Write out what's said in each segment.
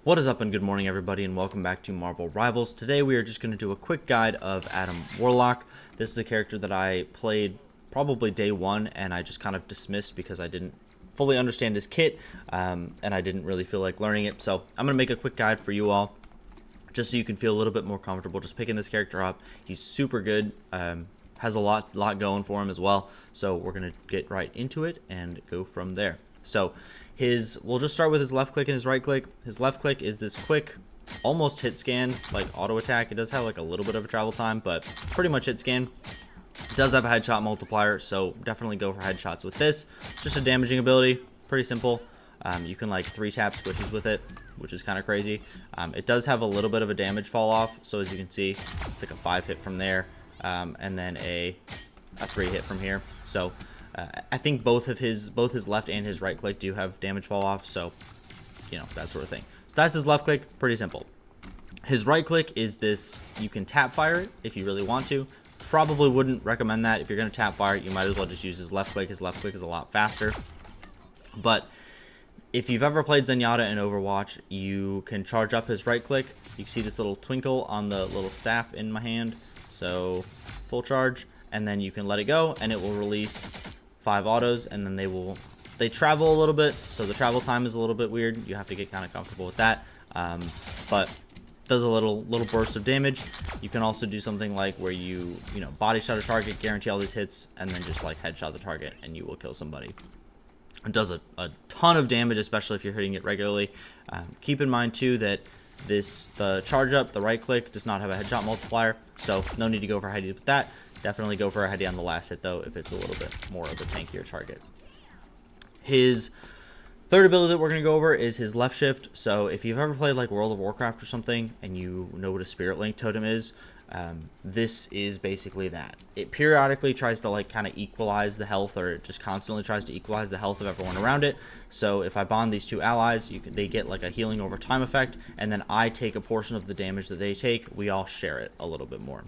What is up and good morning everybody and welcome back to Marvel Rivals. Today we are just going to do a quick guide of Adam Warlock. This is a character that I played probably day one and I just kind of dismissed because I didn't fully understand his kit and I didn't really feel like learning it. So I'm going to make a quick guide for you all just so you can feel a little bit more comfortable just picking this character up. He's super good, has a lot going for him as well. So we're going to get right into it and go from there. So we'll just start with his left click and his right click. His left click is this quick, almost hit scan, like auto attack. It does have like a little bit of a travel time, but pretty much hit scan. It does have a headshot multiplier, so definitely go for headshots with this. Just a damaging ability, pretty simple. You can like 3-tap switches with it, which is kind of crazy. It does have a little bit of a damage fall off, so as you can see, it's like a 5-hit from there, and then a 3-hit from here. So I think both his left and his right click do have damage fall off, so you know, that sort of thing. So that's his left click, pretty simple. His right click is this, you can tap fire it if you really want to. Probably wouldn't recommend that. If you're going to tap fire it, you might as well just use his left click. His left click is a lot faster. But if you've ever played Zenyatta in Overwatch, you can charge up his right click. You can see this little twinkle on the little staff in my hand. So full charge, and then you can let it go and it will release 5 autos, and then they travel a little bit, so the travel time is a little bit weird. You have to get kind of comfortable with that, but does a little burst of damage. You can also do something like where you body shot a target, guarantee all these hits, and then just like headshot the target and you will kill somebody. It does a ton of damage, especially if you're hitting it regularly. Keep in mind too that the charge up, the right click, does not have a headshot multiplier, so no need to go for heady with that. Definitely go for a heady on the last hit though if it's a little bit more of a tankier target. His third ability that we're going to go over is his left shift. So if you've ever played like World of Warcraft or something and you know what a Spirit Link totem is, this is basically that. It periodically tries to like kind of equalize the health, or it just constantly tries to equalize the health of everyone around it. So if I bond these two allies, they get like a healing over time effect, and then I take a portion of the damage that they take. We all share it a little bit more.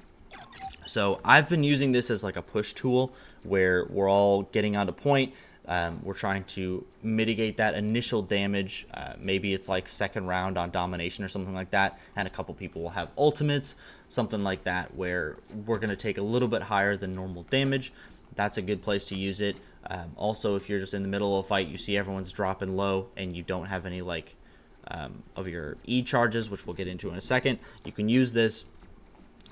So I've been using this as like a push tool where we're all getting on a point. We're trying to mitigate that initial damage. Maybe it's like second round on domination or something like that, and a couple people will have ultimates, something like that, where we're going to take a little bit higher than normal damage. That's a good place to use it. Also, if you're just in the middle of a fight, you see everyone's dropping low and you don't have any like of your E charges, which we'll get into in a second, you can use this.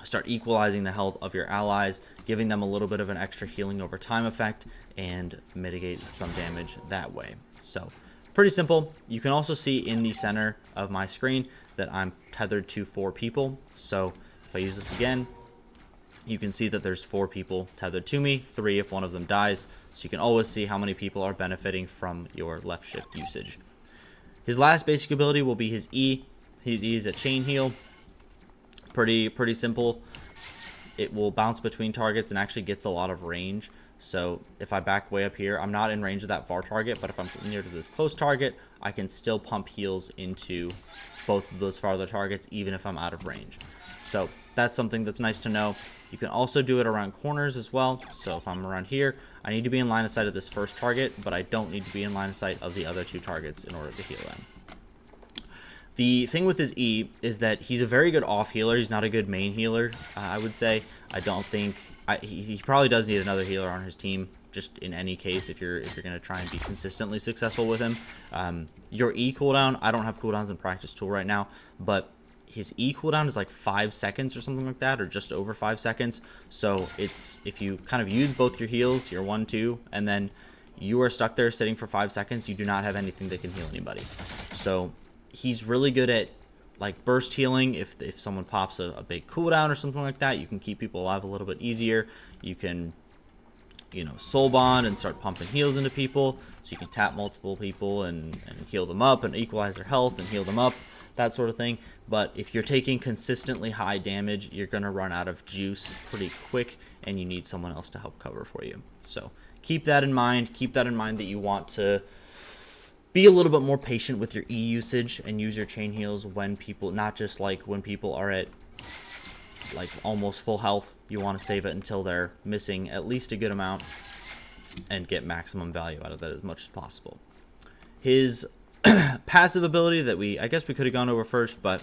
Start equalizing the health of your allies, giving them a little bit of an extra healing over time effect, and mitigate some damage that way. So pretty simple. You can also see in the center of my screen that I'm tethered to 4 people. So if I use this again, you can see that there's 4 people tethered to me, 3 if one of them dies. So you can always see how many people are benefiting from your left shift usage. His last basic ability will be his E. His E is a chain heal. Pretty simple. It will bounce between targets and actually gets a lot of range. So if I back way up here, I'm not in range of that far target, but if I'm near to this close target, I can still pump heals into both of those farther targets, even if I'm out of range. So that's something that's nice to know. You can also do it around corners as well. So if I'm around here, I need to be in line of sight of this first target, but I don't need to be in line of sight of the other 2 targets in order to heal them. The thing with his E is that he's a very good off healer. He's not a good main healer, I would say. I don't think he probably does need another healer on his team, just in any case, if you're going to try and be consistently successful with him. Your E cooldown, I don't have cooldowns in practice tool right now, but his E cooldown is like 5 seconds or something like that, or just over 5 seconds. So it's, if you kind of use both your heals, your 1, 2, and then you are stuck there sitting for 5 seconds, you do not have anything that can heal anybody. So he's really good at like burst healing. If someone pops a big cooldown or something like that, you can keep people alive a little bit easier. You can, soul bond and start pumping heals into people, so you can tap multiple people and heal them up and equalize their health and heal them up, that sort of thing. But if you're taking consistently high damage, you're going to run out of juice pretty quick, and you need someone else to help cover for you. So keep that in mind. Keep that in mind that you want to be a little bit more patient with your E usage and use your chain heals when people, not just like when people are at like almost full health. You want to save it until they're missing at least a good amount and get maximum value out of that as much as possible. His passive ability that I guess we could have gone over first, but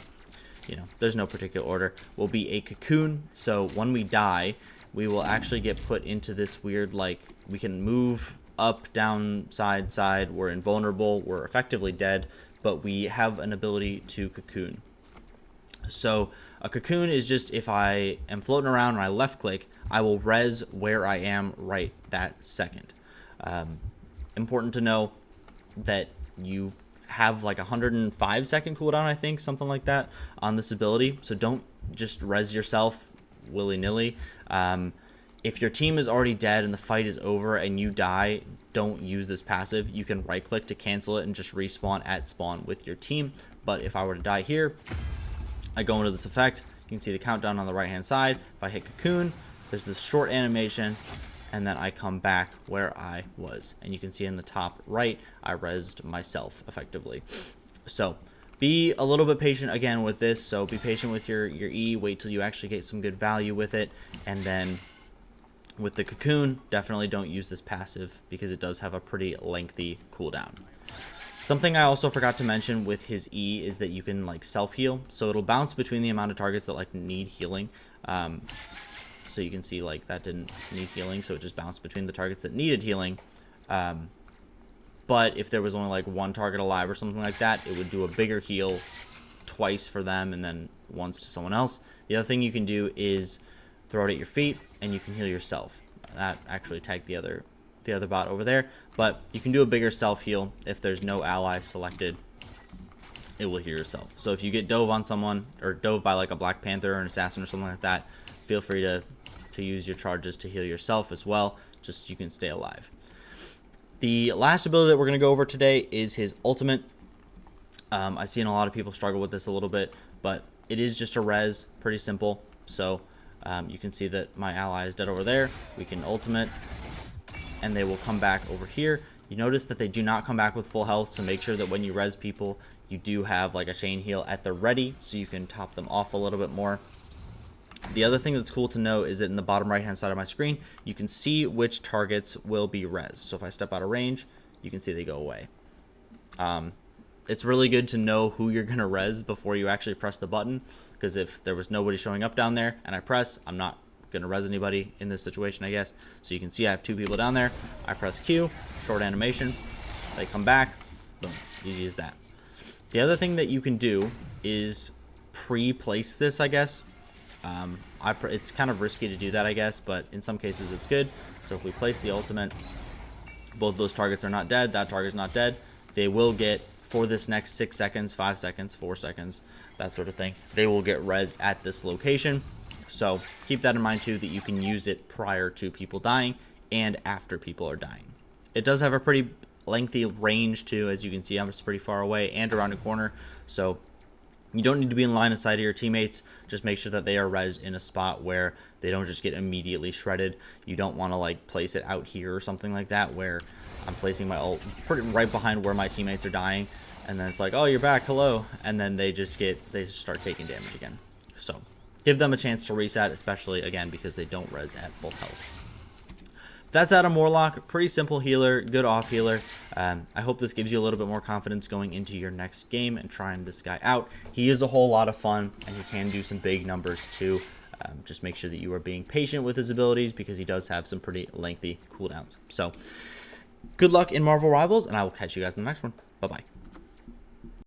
you know, there's no particular order, will be a cocoon. So when we die, we will actually get put into this weird, like, we can move up, down, side, side. We're invulnerable. We're effectively dead, but we have an ability to cocoon. So a cocoon is just, if I am floating around and I left click, I will res where I am right that second. Important to know that you have like 105-second cooldown, I think, something like that, on this ability. So don't just res yourself willy-nilly. If your team is already dead and the fight is over and you die, don't use this passive. You can right click to cancel it and just respawn at spawn with your team. But if I were to die here, I go into this effect. You can see the countdown on the right hand side. If I hit cocoon, there's this short animation, and then I come back where I was. And you can see in the top right, I rezzed myself effectively. So be a little bit patient again with this. So be patient with your E, wait till you actually get some good value with it. And then with the cocoon, definitely don't use this passive because it does have a pretty lengthy cooldown. Something I also forgot to mention with his E is that you can like self-heal. So it'll bounce between the amount of targets that like need healing. So you can see like that didn't need healing, so it just bounced between the targets that needed healing. But if there was only like one target alive or something like that, it would do a bigger heal twice for them and then once to someone else. The other thing you can do is throw it at your feet and you can heal yourself. That actually tagged the other bot over there, but you can do a bigger self heal. If there's no ally selected, it will heal yourself. So if you get dove on someone or dove by like a Black Panther or an assassin or something like that, feel free to use your charges to heal yourself as well, just so you can stay alive. The last ability that we're going to go over today is his ultimate. I've seen a lot of people struggle with this a little bit, but it is just a res, pretty simple. So you can see that my ally is dead over there. We can ultimate, and they will come back over here. You notice that they do not come back with full health, so make sure that when you res people, you do have like a chain heal at the ready, so you can top them off a little bit more. The other thing that's cool to know is that in the bottom right hand side of my screen, you can see which targets will be res. So if I step out of range, you can see they go away. It's really good to know who you're going to res before you actually press the button, because if there was nobody showing up down there and I press, I'm not going to res anybody in this situation, I guess. So you can see I have two people down there. I press Q, short animation, they come back, boom, easy as that. The other thing that you can do is pre-place this, I guess. It's kind of risky to do that, I guess, but in some cases it's good. So if we place the ultimate, both those targets are not dead, that target's not dead, they will get, for this next 6 seconds, 5 seconds, 4 seconds, that sort of thing, they will get res at this location. So keep that in mind too, that you can use it prior to people dying and after people are dying. It does have a pretty lengthy range too, as you can see. I'm just pretty far away and around a corner, so you don't need to be in line of sight of your teammates. Just make sure that they are res in a spot where they don't just get immediately shredded. You don't want to like place it out here or something like that, where I'm placing my ult pretty right behind where my teammates are dying, and then it's like, oh, you're back, hello, and then they just start taking damage again. So give them a chance to reset, especially again because they don't res at full health. That's Adam Warlock. Pretty simple healer, good off healer. I hope this gives you a little bit more confidence going into your next game and trying this guy out. He is a whole lot of fun, and he can do some big numbers too. Just make sure that you are being patient with his abilities, because he does have some pretty lengthy cooldowns. So good luck in Marvel Rivals, and I will catch you guys in the next one. Bye-bye.